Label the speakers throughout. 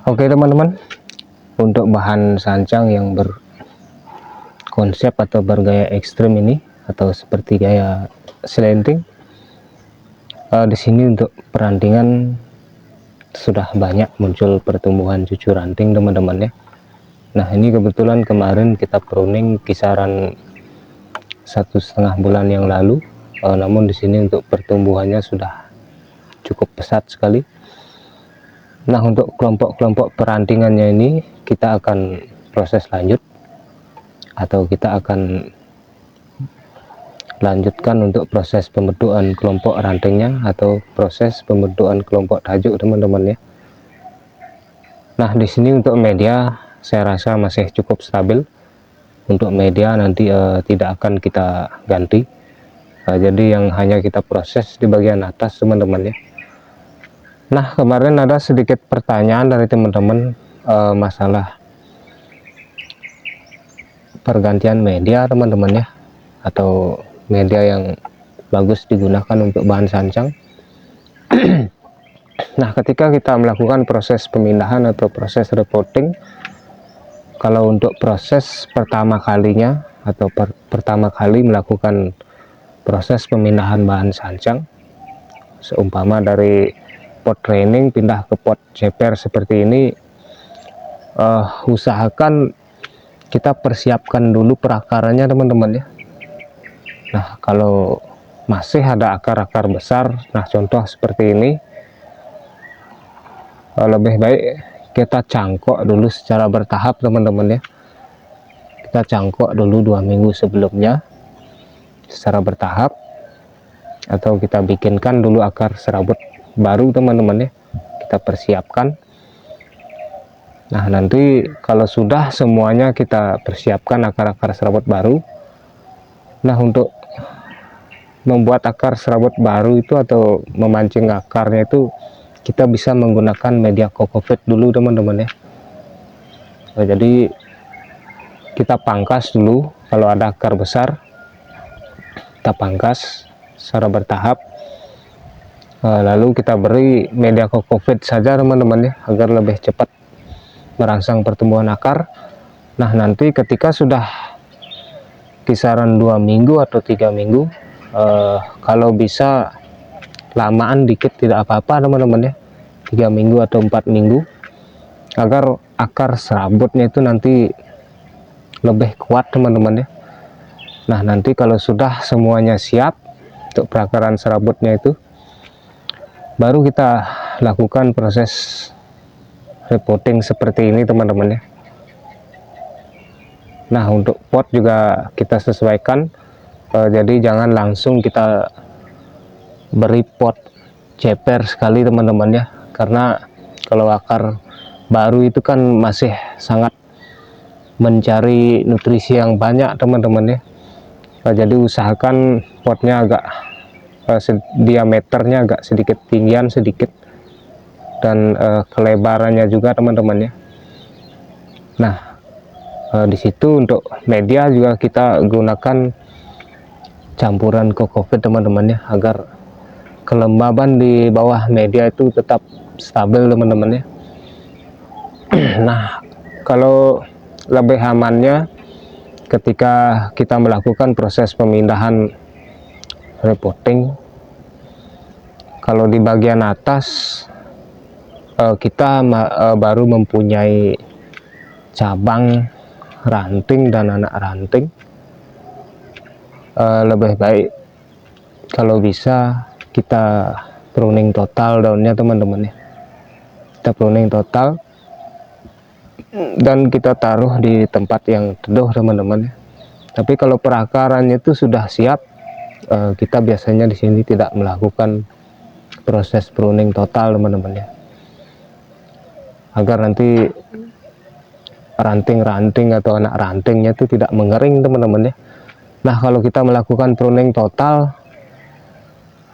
Speaker 1: Oke teman-teman, untuk bahan sancang yang berkonsep atau bergaya ekstrim ini atau seperti gaya slanting, di sini untuk perantingan sudah banyak muncul pertumbuhan cucu ranting teman-teman ya. Nah ini kebetulan kemarin kita pruning kisaran 1,5 bulan yang lalu, namun di sini untuk pertumbuhannya sudah cukup pesat sekali. Nah untuk kelompok-kelompok perantingannya ini kita akan proses lanjut atau kita akan lanjutkan untuk proses pembentukan kelompok rantingnya atau proses pembentukan kelompok tajuk teman-teman ya. Nah di sini untuk media saya rasa masih cukup stabil. Untuk media nanti tidak akan kita ganti, jadi yang hanya kita proses di bagian atas teman-teman ya. Nah kemarin ada sedikit pertanyaan dari teman-teman masalah pergantian media teman-teman ya, atau media yang bagus digunakan untuk bahan sancang. Nah ketika kita melakukan proses pemindahan atau proses repotting, kalau untuk proses pertama kalinya atau pertama kali melakukan proses pemindahan bahan sancang, seumpama dari pot training pindah ke pot ceper seperti ini, usahakan kita persiapkan dulu perakarannya teman-teman ya. Nah kalau masih ada akar-akar besar, nah contoh seperti ini, lebih baik kita cangkok dulu secara bertahap teman-teman ya. Kita cangkok dulu 2 minggu sebelumnya secara bertahap, atau kita bikinkan dulu akar serabut baru teman-teman ya, kita persiapkan. Nah nanti kalau sudah semuanya kita persiapkan akar-akar serabut baru, nah untuk membuat akar serabut baru itu atau memancing akarnya itu kita bisa menggunakan media kokopit dulu teman-teman ya. Nah, jadi kita pangkas dulu kalau ada akar besar, kita pangkas secara bertahap, lalu kita beri media kokopit saja teman-teman ya, agar lebih cepat merangsang pertumbuhan akar. Nah nanti ketika sudah kisaran 2 minggu atau 3 minggu, kalau bisa lamaan dikit tidak apa-apa teman-teman ya, 3 minggu atau 4 minggu, agar akar serabutnya itu nanti lebih kuat teman-teman ya. Nah nanti kalau sudah semuanya siap untuk perakaran serabutnya itu, baru kita lakukan proses repotting seperti ini teman-teman ya. Nah untuk pot juga kita sesuaikan, jadi jangan langsung kita beri pot ceper sekali teman-teman ya, karena kalau akar baru itu kan masih sangat mencari nutrisi yang banyak teman-teman ya. Jadi usahakan potnya agak diameternya agak sedikit tinggian sedikit, dan kelebarannya juga teman-teman ya. Nah di situ untuk media juga kita gunakan campuran kokopit teman-teman ya, agar kelembaban di bawah media itu tetap stabil teman-teman ya. Nah kalau lebih amannya ketika kita melakukan proses pemindahan repotting, kalau di bagian atas kita baru mempunyai cabang ranting dan anak ranting, lebih baik kalau bisa kita pruning total daunnya teman-teman ya. Kita pruning total dan kita taruh di tempat yang teduh teman-teman ya. Tapi kalau perakarannya itu sudah siap, kita biasanya di sini tidak melakukan proses pruning total teman-teman ya, agar nanti ranting-ranting atau anak rantingnya itu tidak mengering teman-teman ya. Nah kalau kita melakukan pruning total,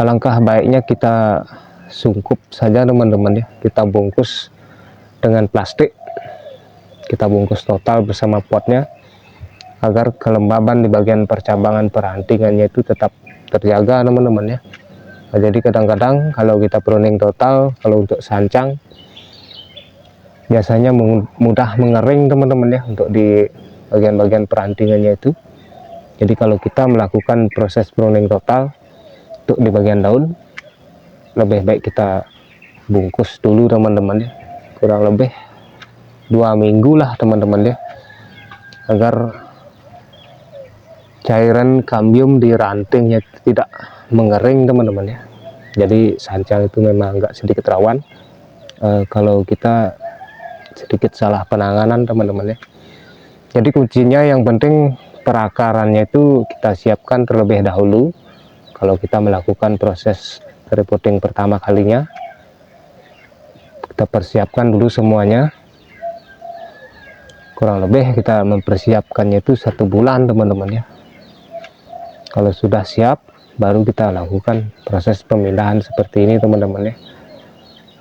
Speaker 1: alangkah baiknya kita sungkup saja teman-teman ya, kita bungkus dengan plastik, kita bungkus total bersama potnya, agar kelembaban di bagian percabangan perantingannya itu tetap terjaga teman-teman ya. Nah, jadi kadang-kadang kalau kita pruning total, kalau untuk sancang biasanya mudah mengering teman-teman ya untuk di bagian-bagian perantingannya itu. Jadi kalau kita melakukan proses pruning total untuk di bagian daun, lebih baik kita bungkus dulu teman-teman ya, kurang lebih 2 minggu lah teman-teman ya, agar cairan kambium di rantingnya tidak mengering teman-teman ya. Jadi sancang itu memang agak sedikit rawan kalau kita sedikit salah penanganan teman-teman ya. Jadi kuncinya yang penting perakarannya itu kita siapkan terlebih dahulu kalau kita melakukan proses repotting pertama kalinya. Kita persiapkan dulu semuanya, kurang lebih kita mempersiapkannya itu 1 bulan teman-teman ya. Kalau sudah siap baru kita lakukan proses pemindahan seperti ini teman-teman ya.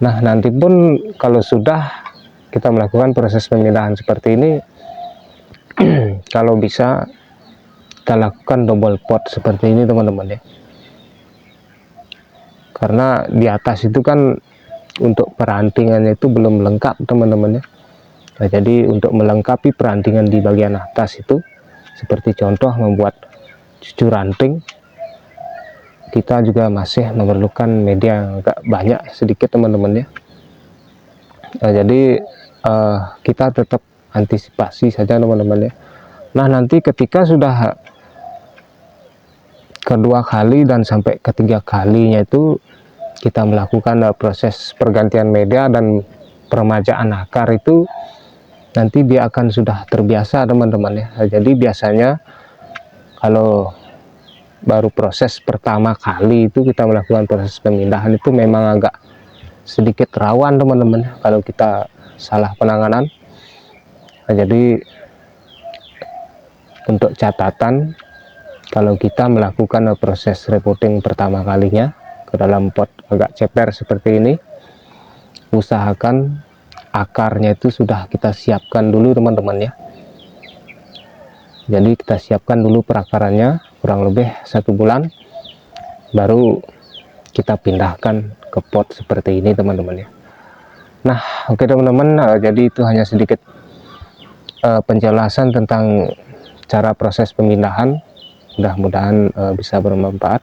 Speaker 1: Nah nanti pun kalau sudah kita melakukan proses pemindahan seperti ini kalau bisa kita lakukan double pot seperti ini teman-teman ya, karena di atas itu kan untuk perantingannya itu belum lengkap teman-teman ya. Nah, jadi untuk melengkapi perantingan di bagian atas itu, seperti contoh membuat cucu ranting, kita juga masih memerlukan media yang agak banyak sedikit teman-teman ya. Nah, jadi kita tetap antisipasi saja teman-teman ya. Nah nanti ketika sudah kedua kali dan sampai ketiga kalinya itu kita melakukan proses pergantian media dan peremajaan akar itu, nanti dia akan sudah terbiasa teman-teman ya. Jadi biasanya kalau baru proses pertama kali itu kita melakukan proses pemindahan itu memang agak sedikit rawan teman-teman kalau kita salah penanganan. Nah, jadi untuk catatan, kalau kita melakukan proses repotting pertama kalinya ke dalam pot agak ceper seperti ini, usahakan akarnya itu sudah kita siapkan dulu teman-teman ya. Jadi kita siapkan dulu perakarannya kurang lebih 1 bulan, baru kita pindahkan ke pot seperti ini teman-teman ya. Nah oke teman-teman, jadi itu hanya sedikit penjelasan tentang cara proses pemindahan, mudah-mudahan bisa bermanfaat.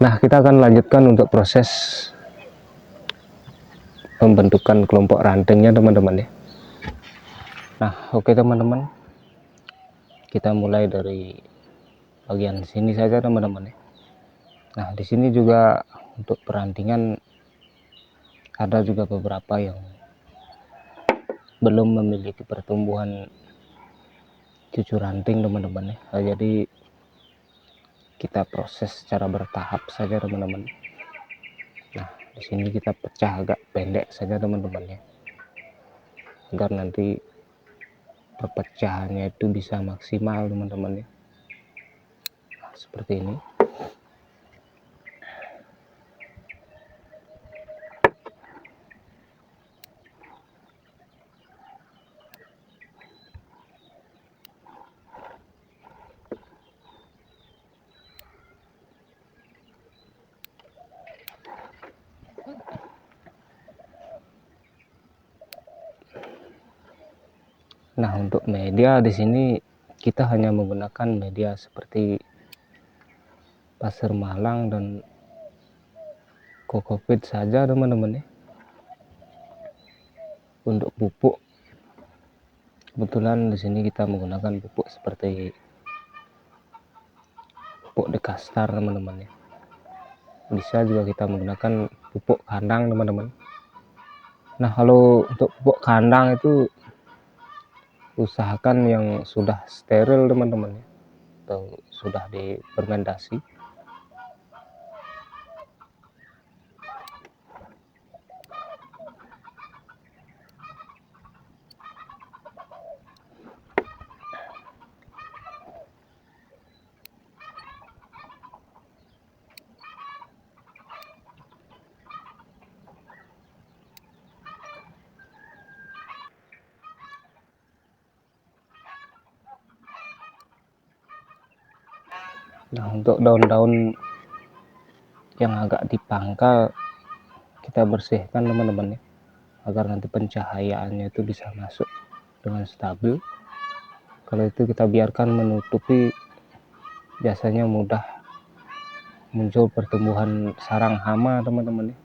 Speaker 1: Nah kita akan lanjutkan untuk proses pembentukan kelompok rantingnya teman-teman ya. Nah oke teman-teman, kita mulai dari bagian sini saja teman-teman ya. Nah di sini juga untuk perantingan ada juga beberapa yang belum memiliki pertumbuhan cucu ranting teman-teman ya. Nah, jadi kita proses secara bertahap saja teman-teman. Nah di sini kita pecah agak pendek saja teman-teman ya, agar nanti perpecahannya itu bisa maksimal teman-teman ya. Nah, seperti ini. Nah untuk media di sini kita hanya menggunakan media seperti pasir malang dan kokopit saja teman-teman ya. Untuk pupuk, kebetulan di sini kita menggunakan pupuk seperti pupuk dekastar teman-teman ya. Bisa juga kita menggunakan pupuk kandang teman-teman. Nah kalau untuk pupuk kandang itu usahakan yang sudah steril teman-teman ya, atau sudah difermentasi. Nah untuk daun-daun yang agak dipangkal kita bersihkan teman-teman ya, agar nanti pencahayaannya itu bisa masuk dengan stabil. Kalau itu kita biarkan menutupi, biasanya mudah muncul pertumbuhan sarang hama teman-teman ya.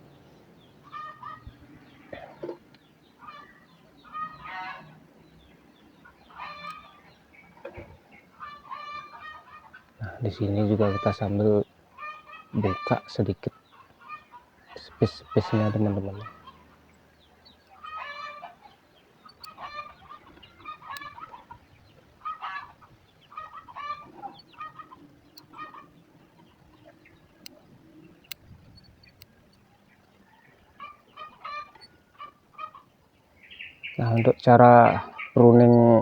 Speaker 1: Nah, di sini juga kita sambil buka sedikit space-nya teman-teman. Nah, untuk cara pruning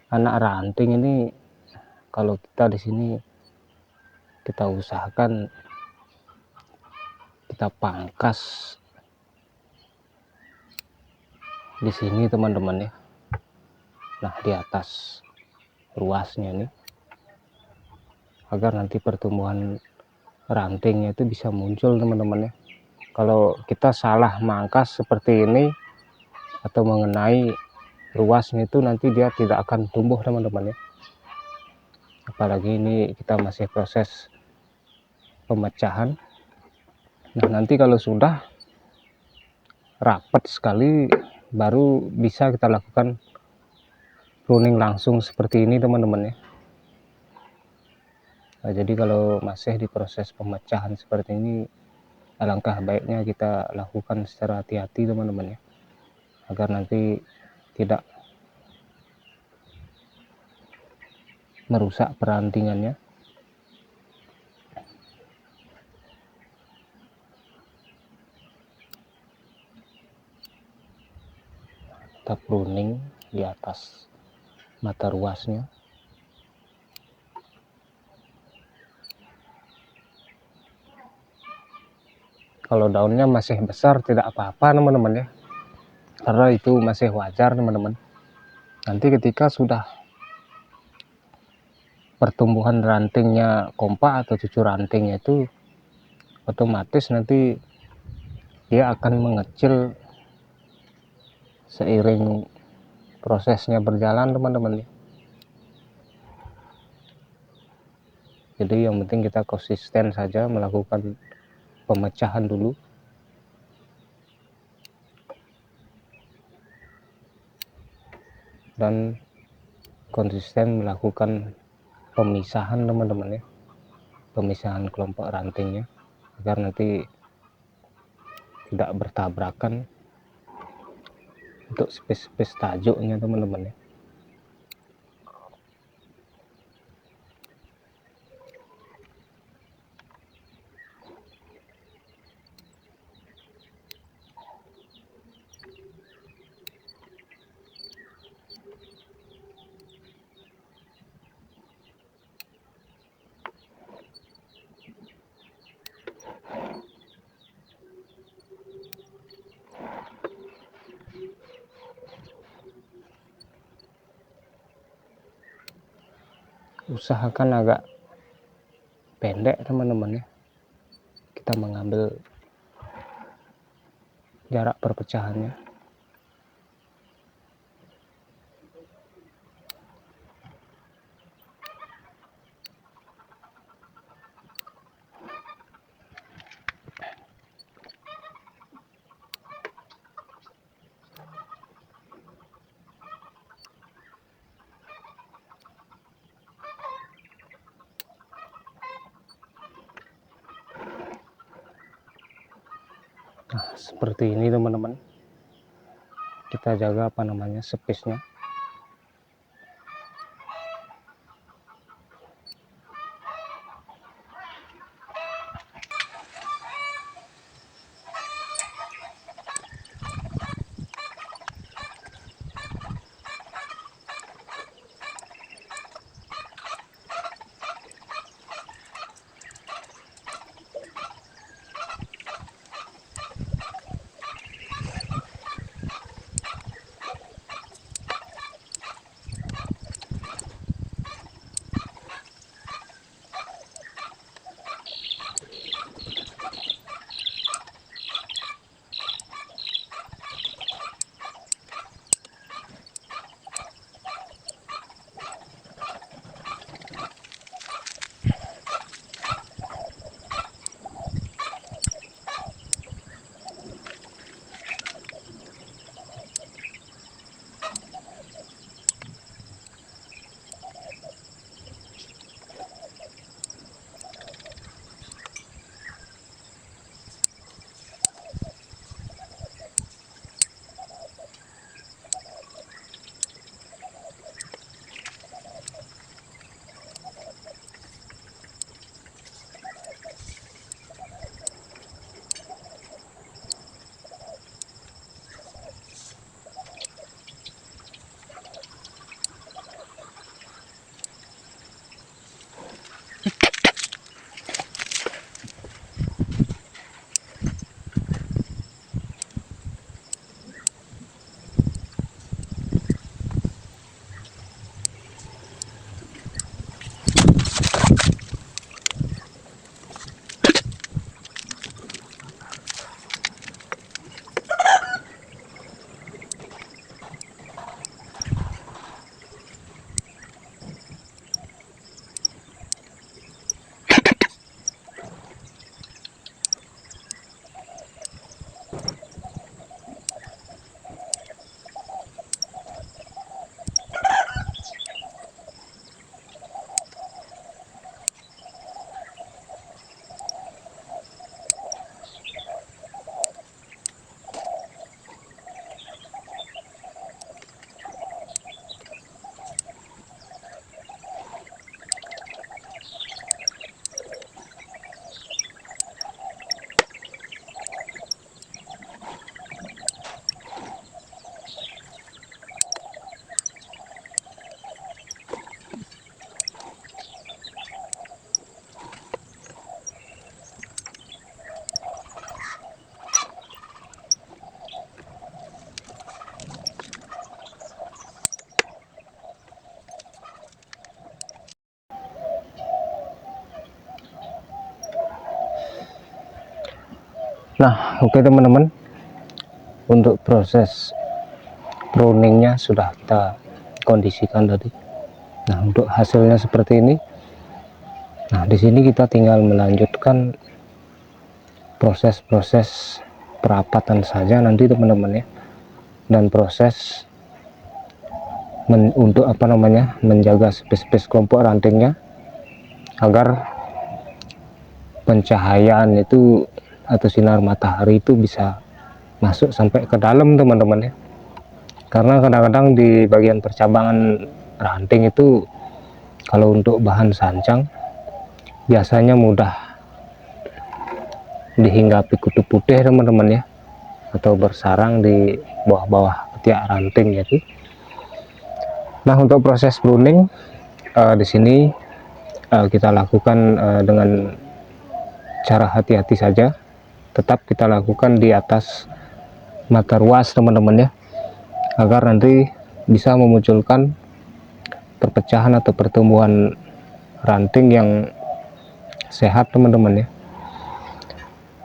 Speaker 1: anak ranting ini, kalau kita di sini kita usahakan kita pangkas di sini teman-teman ya. Nah, di atas ruasnya nih, agar nanti pertumbuhan rantingnya itu bisa muncul teman-teman ya. Kalau kita salah mangkas seperti ini atau mengenai ruasnya itu, nanti dia tidak akan tumbuh teman-teman ya. Apalagi ini kita masih proses pemecahan. Nah, nanti kalau sudah rapat sekali baru bisa kita lakukan pruning langsung seperti ini teman-teman ya. Nah, jadi kalau masih di proses pemecahan seperti ini, alangkah baiknya kita lakukan secara hati-hati teman-teman ya, agar nanti tidak merusak perantingannya. Kita pruning di atas mata ruasnya. Kalau daunnya masih besar tidak apa-apa teman-teman ya, karena itu masih wajar teman-teman. Nanti ketika sudah pertumbuhan rantingnya kompak atau cucu rantingnya itu, otomatis nanti dia akan mengecil seiring prosesnya berjalan teman-teman. Jadi yang penting kita konsisten saja melakukan pemecahan dulu, dan konsisten melakukan pemisahan teman-teman ya, pemisahan kelompok rantingnya, agar nanti tidak bertabrakan untuk spesies tajuknya teman-teman ya. Usahakan agak pendek teman-teman ya, kita mengambil jarak perpecahannya. Nah, seperti ini teman-teman, kita jaga space-nya. Nah, oke teman-teman, untuk proses pruningnya sudah kita kondisikan tadi. Nah, untuk hasilnya seperti ini. Nah, di sini kita tinggal melanjutkan proses-proses perapatan saja nanti teman-teman ya, dan proses untuk menjaga spesies kelompok rantingnya agar pencahayaan itu atau sinar matahari itu bisa masuk sampai ke dalam teman-teman ya. Karena kadang-kadang di bagian percabangan ranting itu kalau untuk bahan sancang biasanya mudah dihinggapi kutu putih teman-teman ya, atau bersarang di bawah-bawah ketiak ranting gitu. Nah, untuk proses pruning di sini kita lakukan dengan cara hati-hati saja. Tetap kita lakukan di atas mata ruas teman-teman ya, agar nanti bisa memunculkan perpecahan atau pertumbuhan ranting yang sehat teman-teman ya.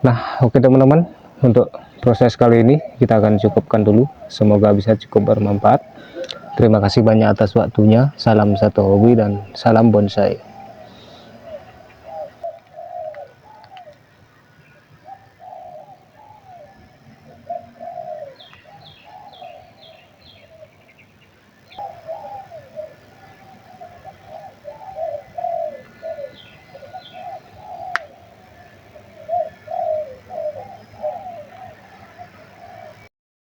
Speaker 1: Nah, oke teman-teman, untuk proses kali ini kita akan cukupkan dulu. Semoga bisa cukup bermanfaat. Terima kasih banyak atas waktunya. Salam satu hobi dan salam bonsai.